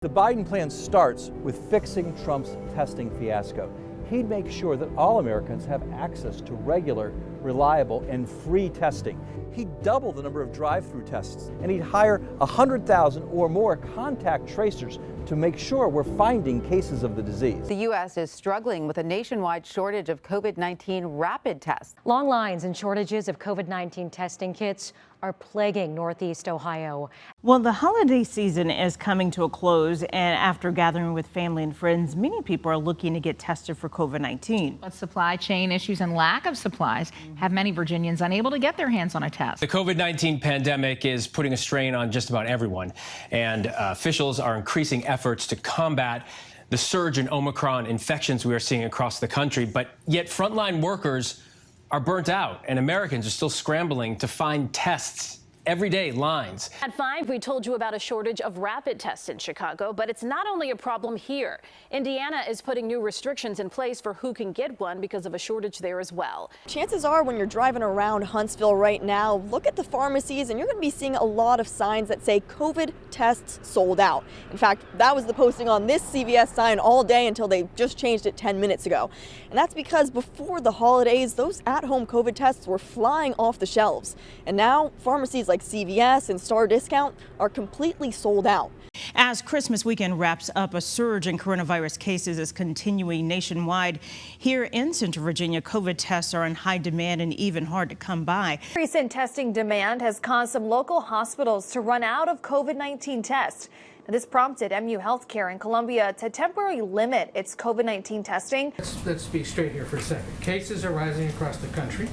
The Biden plan starts with fixing Trump's testing fiasco. He'd make sure that all Americans have access to regular, reliable, and free testing. He'd double the number of drive-through tests, and he'd hire 100,000 or more contact tracers to make sure we're finding cases of the disease. The U.S. is struggling with a nationwide shortage of COVID-19 rapid tests. Long lines and shortages of COVID-19 testing kits are plaguing Northeast Ohio. Well, the holiday season is coming to a close, and after gathering with family and friends, many people are looking to get tested for COVID-19. But supply chain issues and lack of supplies have many Virginians unable to get their hands on a test. The COVID-19 pandemic is putting a strain on just about everyone, and officials are increasing efforts to combat the surge in Omicron infections we are seeing across the country. But yet frontline workers are burnt out, and Americans are still scrambling to find tests. Everyday lines. At 5, we told you about a shortage of rapid tests in Chicago, but it's not only a problem here. Indiana is putting new restrictions in place for who can get one because of a shortage there as well. Chances are when you're driving around Huntsville right now, look at the pharmacies and you're going to be seeing a lot of signs that say COVID tests sold out. In fact, that was the posting on this CVS sign all day until they just changed it 10 minutes ago. And that's because before the holidays, those at-home COVID tests were flying off the shelves. And now pharmacies like CVS and Star Discount are completely sold out. As Christmas weekend wraps up, a surge in coronavirus cases is continuing nationwide. Here in Central Virginia, COVID tests are in high demand and even hard to come by. Recent testing demand has caused some local hospitals to run out of COVID-19 tests. Now, this prompted MU Healthcare in Columbia to temporarily limit its COVID-19 testing. Let's be straight here for a second. Cases are rising across the country.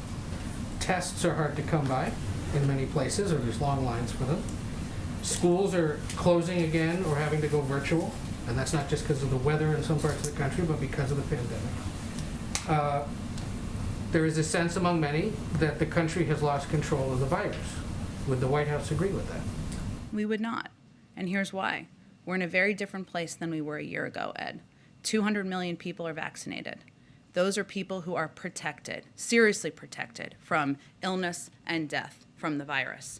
Tests are hard to come by in many places, or there's long lines for them. Schools are closing again or having to go virtual, and that's not just because of the weather in some parts of the country, but because of the pandemic. There is a sense among many that the country has lost control of the virus. Would the White House agree with that? We would not, and here's why. We're in a very different place than we were a year ago, Ed. 200 million people are vaccinated. Those are people who are protected, seriously protected from illness and death from the virus.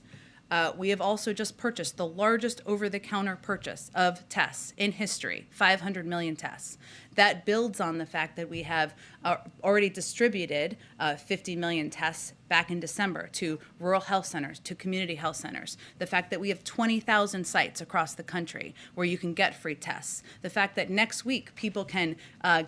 We have also just purchased the largest over-the-counter purchase of tests in history, 500 million tests. That builds on the fact that we have already distributed 50 million tests back in December to rural health centers, to community health centers. The fact that we have 20,000 sites across the country where you can get free tests. The fact that next week people can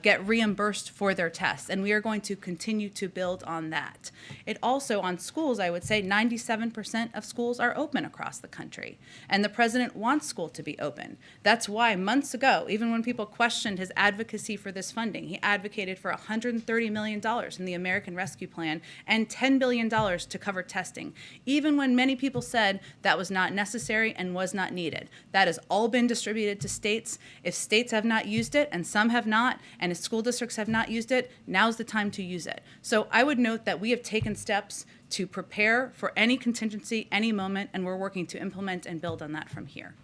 get reimbursed for their tests, and we are going to continue to build on that. It also, on schools, I would say 97% of schools are open across the country, and the president wants school to be open. That's why months ago, even when people questioned his advocacy for this funding, he advocated for $130 million in the American Rescue Plan and $10 billion to cover testing, even when many people said that was not necessary and was not needed. That has all been distributed to states. If states have not used it, and some have not, and if school districts have not used it, now's the time to use it. So I would note that we have taken steps to prepare for any contingency, any moment, and we're working to implement and build on that from here.